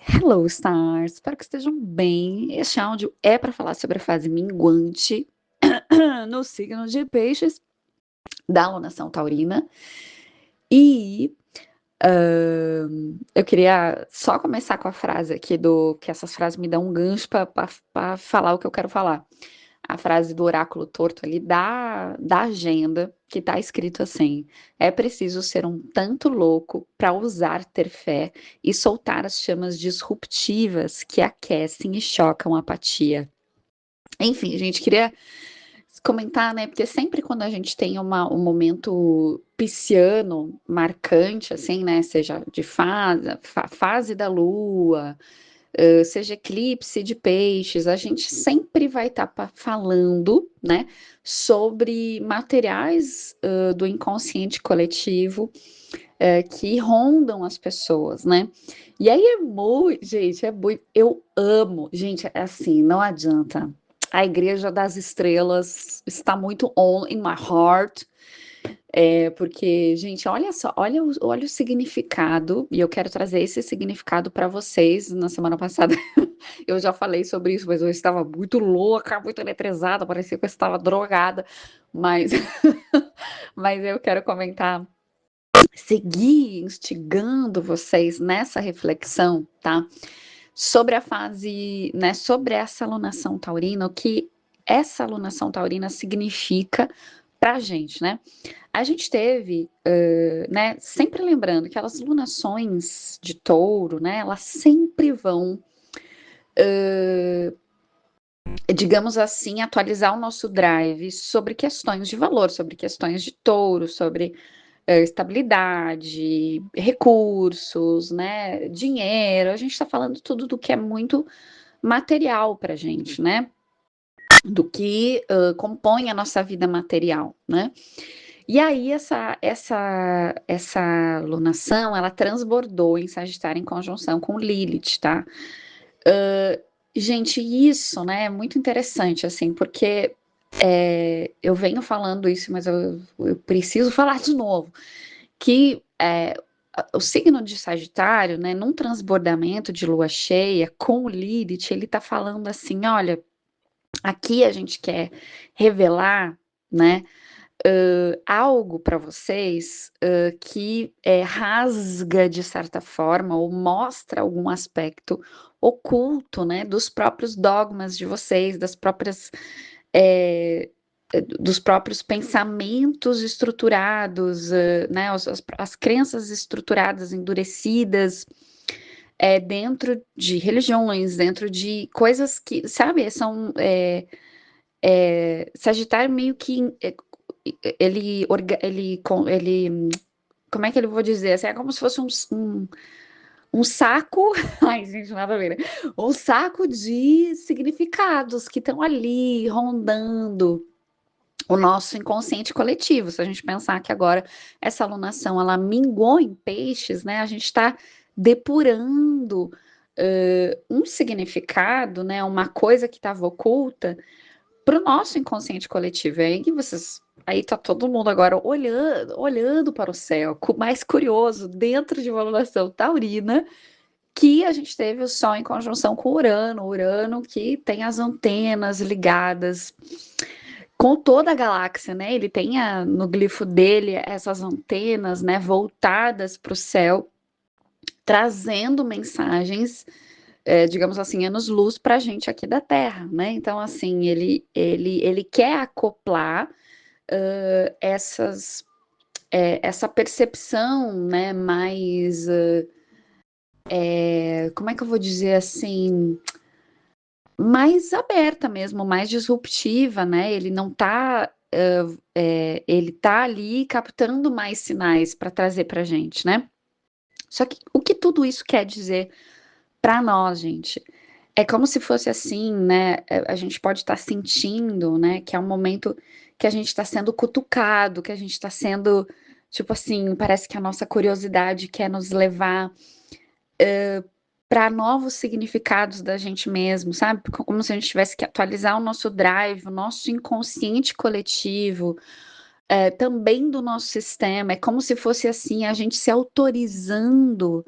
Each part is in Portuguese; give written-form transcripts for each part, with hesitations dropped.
Hello, stars! Espero que estejam bem. Este áudio é para falar sobre a fase minguante no signo de Peixes da alunação taurina. E eu queria só começar com a frase aqui que essas frases me dão um gancho para falar o que eu quero falar. A frase do oráculo torto ali da agenda, que está escrito assim: é preciso ser um tanto louco para ousar ter fé e soltar as chamas disruptivas que aquecem e chocam a apatia. Enfim, gente, queria comentar, né? Porque sempre quando a gente tem um momento pisciano marcante, assim, né? Seja de fase da lua, seja eclipse de peixes, a gente sempre vai estar falando, né, sobre materiais do inconsciente coletivo que rondam as pessoas, né? E aí é muito, gente, eu amo, gente, é assim, não adianta. A Igreja das Estrelas está muito on in my heart, porque, gente, olha só, olha o significado, e eu quero trazer esse significado para vocês. Na semana passada eu já falei sobre isso, mas eu estava muito louca, muito eletrizada, parecia que eu estava drogada, mas, mas eu quero comentar, seguir instigando vocês nessa reflexão, tá? Sobre a fase, né, sobre essa alunação taurina, o que essa alunação taurina significa pra gente, né? A gente teve, né, sempre lembrando que as lunações de touro, né, elas sempre vão, digamos assim, atualizar o nosso drive sobre questões de valor, sobre questões de touro, sobre estabilidade, recursos, né, dinheiro. A gente está falando tudo do que é muito material para gente, né? Do que compõe a nossa vida material, né? E aí essa lunação, ela transbordou em Sagitário em conjunção com Lilith, tá? Gente, isso, né, é muito interessante, assim, porque eu venho falando isso, mas eu preciso falar de novo, que o signo de Sagitário, né, num transbordamento de lua cheia com Lilith, ele tá falando assim, olha, aqui a gente quer revelar, né, algo para vocês que rasga de certa forma ou mostra algum aspecto oculto, né, dos próprios dogmas de vocês, eh, dos próprios pensamentos estruturados, né, as crenças estruturadas, endurecidas, dentro de religiões, dentro de coisas que, sabe, são Sagitário meio que ele, como é que eu vou dizer? Assim, é como se fosse um saco, ai gente, nada a ver, né? Um saco de significados que estão ali rondando o nosso inconsciente coletivo. Se a gente pensar que agora essa alunação ela minguou em peixes, né? A gente está depurando um significado, né? Uma coisa que estava oculta para o nosso inconsciente coletivo. É aí que vocês. Aí tá todo mundo agora olhando para o céu, mais curioso, dentro de uma alunação taurina, que a gente teve o Sol em conjunção com Urano que tem as antenas ligadas com toda a galáxia, né? Ele tem no glifo dele essas antenas, né, voltadas para o céu, trazendo mensagens, digamos assim, anos-luz para a gente aqui da Terra, né? Então, assim, ele quer acoplar essa percepção, né, mais, como é que eu vou dizer assim, mais aberta mesmo, mais disruptiva, né? Ele não está, ele tá ali captando mais sinais para trazer para a gente, né? Só que o que tudo isso quer dizer para nós, gente? É como se fosse assim, né? A gente pode estar sentindo, né? Que é um momento que a gente está sendo cutucado, que a gente está sendo, tipo assim, parece que a nossa curiosidade quer nos levar para novos significados da gente mesmo, sabe? Como se a gente tivesse que atualizar o nosso drive, o nosso inconsciente coletivo, também do nosso sistema. É como se fosse assim, a gente se autorizando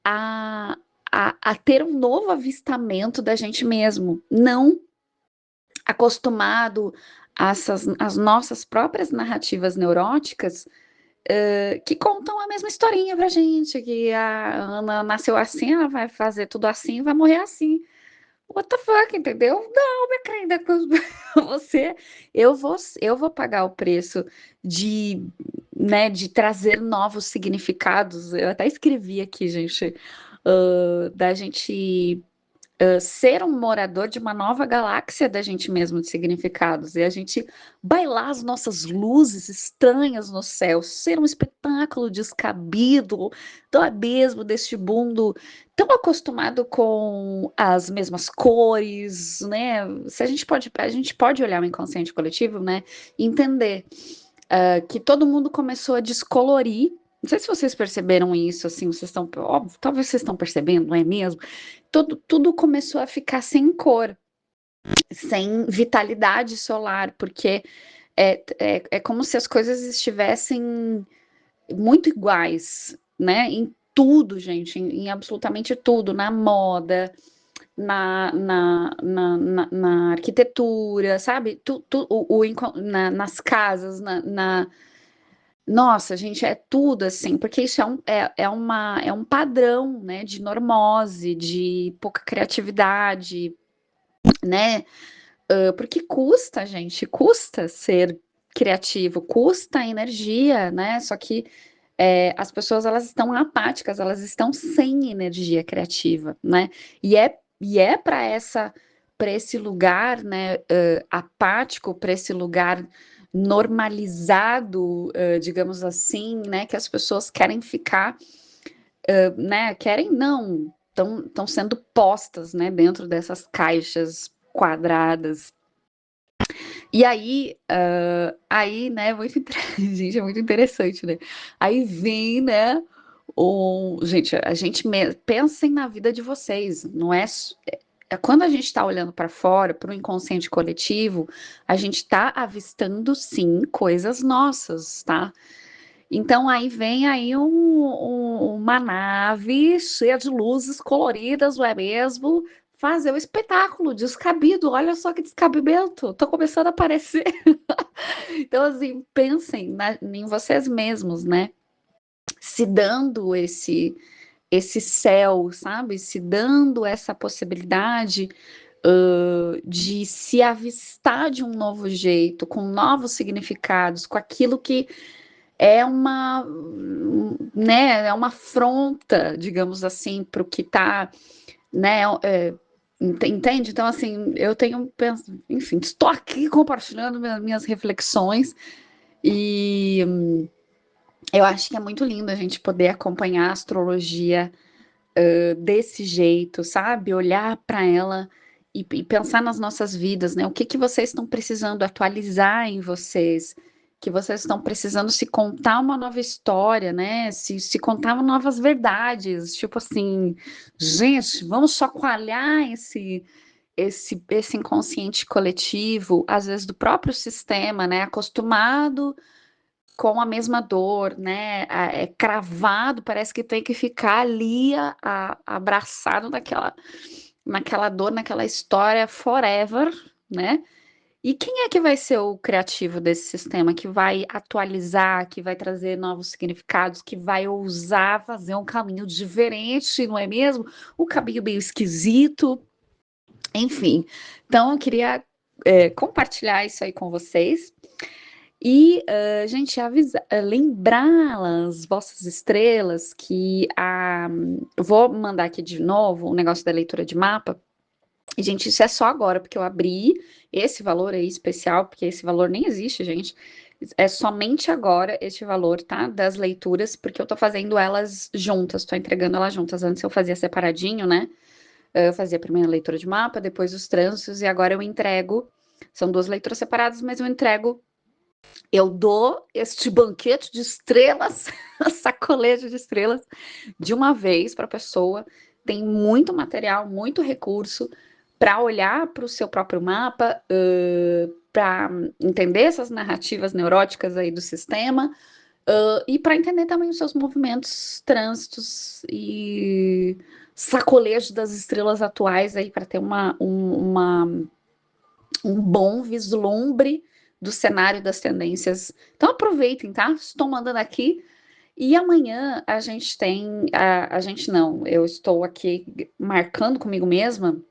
a a ter um novo avistamento da gente mesmo, não acostumado às nossas próprias narrativas neuróticas, que contam a mesma historinha pra gente, que a Ana nasceu assim, ela vai fazer tudo assim, vai morrer assim. What the fuck, entendeu? Não, minha querida, você, eu vou pagar o preço de, né, de trazer novos significados. Eu até escrevi aqui, gente, da gente ser um morador de uma nova galáxia da gente mesmo de significados, e a gente bailar as nossas luzes estranhas no céu, ser um espetáculo descabido do abismo deste mundo tão acostumado com as mesmas cores, né? Se a gente pode olhar o inconsciente coletivo, né? E entender que todo mundo começou a descolorir. Não sei se vocês perceberam isso, assim, vocês estão, óbvio, talvez vocês estão percebendo, não é mesmo? Tudo começou a ficar sem cor, sem vitalidade solar, porque é como se as coisas estivessem muito iguais, né? Em tudo, gente, em absolutamente tudo, na moda, na arquitetura, sabe? Nas casas, nossa, gente, é tudo assim, porque isso é um padrão, né, de normose, de pouca criatividade, né? Porque custa, gente, custa ser criativo, custa energia, né? Só que as pessoas elas estão apáticas, elas estão sem energia criativa, né? E é para esse lugar, né, apático, para esse lugar normalizado, digamos assim, né, que as pessoas querem ficar, né? Querem não, estão sendo postas, né, dentro dessas caixas quadradas. E aí, né, gente, é muito interessante, né? Aí vem, né, gente, pensem na vida de vocês, não quando a gente está olhando para fora, para o inconsciente coletivo, a gente está avistando, sim, coisas nossas, tá? Então aí vem aí uma nave cheia de luzes coloridas, não é mesmo? Fazer o espetáculo descabido. Olha só que descabimento. Tô começando a aparecer. Então, assim, pensem em vocês mesmos, né? Se dando esse céu, sabe? Se dando essa possibilidade de se avistar de um novo jeito, com novos significados, com aquilo que né, é uma afronta, digamos assim, para o que está, né, entende? Então, assim, enfim, estou aqui compartilhando minhas reflexões e eu acho que é muito lindo a gente poder acompanhar a astrologia desse jeito, sabe? Olhar para ela e pensar nas nossas vidas, né? O que que vocês estão precisando atualizar em vocês? Que vocês estão precisando se contar uma nova história, né? Se contar novas verdades, tipo assim, gente, vamos chacoalhar esse inconsciente coletivo, às vezes do próprio sistema, né? Acostumado com a mesma dor, né? É cravado, parece que tem que ficar ali abraçado naquela dor, naquela história forever, né? E quem é que vai ser o criativo desse sistema, que vai atualizar, que vai trazer novos significados, que vai ousar fazer um caminho diferente, não é mesmo? Um caminho meio esquisito, enfim. Então, eu queria compartilhar isso aí com vocês. E, gente, lembrar as vossas estrelas que vou mandar aqui de novo o negócio da leitura de mapa. E, gente, isso é só agora, porque eu abri esse valor aí especial, porque esse valor nem existe, gente. É somente agora este valor, tá? Das leituras, porque eu tô fazendo elas juntas, tô entregando elas juntas. Antes eu fazia separadinho, né? Eu fazia a primeira leitura de mapa, depois os trânsitos, e agora eu entrego. São duas leituras separadas, mas eu dou este banquete de estrelas, sacolejo de estrelas, de uma vez para a pessoa. Tem muito material, muito recurso para olhar para o seu próprio mapa, para entender essas narrativas neuróticas aí do sistema, e para entender também os seus movimentos, trânsitos e sacolejo das estrelas atuais aí para ter um bom vislumbre do cenário das tendências. Então aproveitem, tá? Estou mandando aqui. E amanhã a gente tem, a gente não, eu estou aqui marcando comigo mesma,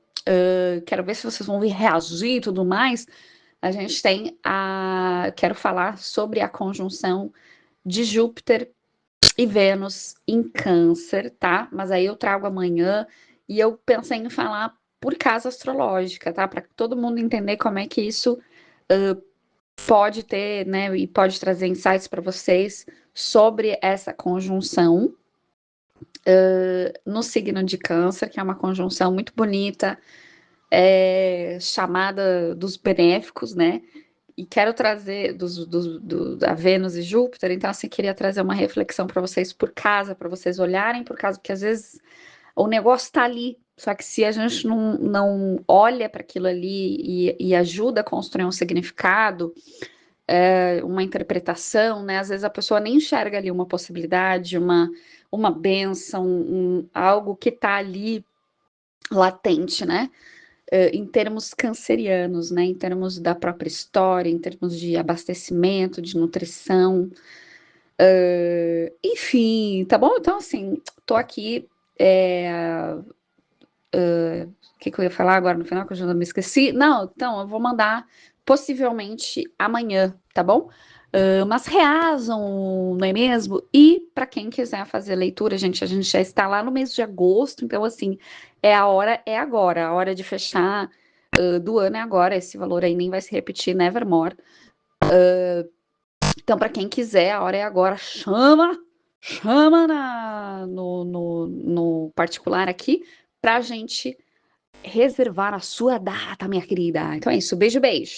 quero ver se vocês vão vir reagir e tudo mais. A gente tem quero falar sobre a conjunção de Júpiter e Vênus em Câncer, tá? Mas aí eu trago amanhã e eu pensei em falar por casa astrológica, tá? Para todo mundo entender como é que isso pode ter, né? E pode trazer insights para vocês sobre essa conjunção no signo de Câncer, que é uma conjunção muito bonita, chamada dos benéficos, né? E quero trazer da Vênus e Júpiter, então assim, queria trazer uma reflexão para vocês por casa, para vocês olharem por casa, porque às vezes o negócio está ali, só que se a gente não olha para aquilo ali e ajuda a construir um significado, uma interpretação, né? Às vezes a pessoa nem enxerga ali uma possibilidade, uma bênção, algo que está ali latente, né? Em termos cancerianos, né? Em termos da própria história, em termos de abastecimento, de nutrição, enfim, tá bom? Então, assim, tô aqui. O que, que eu ia falar agora no final, que eu já me esqueci? Não, então, eu vou mandar possivelmente amanhã, tá bom? Mas reazam, não é mesmo? E para quem quiser fazer leitura, gente, a gente já está lá no mês de agosto, então, assim, a hora é agora, a hora de fechar do ano é agora, esse valor aí nem vai se repetir, nevermore. Então, para quem quiser, a hora é agora, chama no particular aqui, para a gente reservar a sua data, minha querida. Então é isso, beijo, beijo.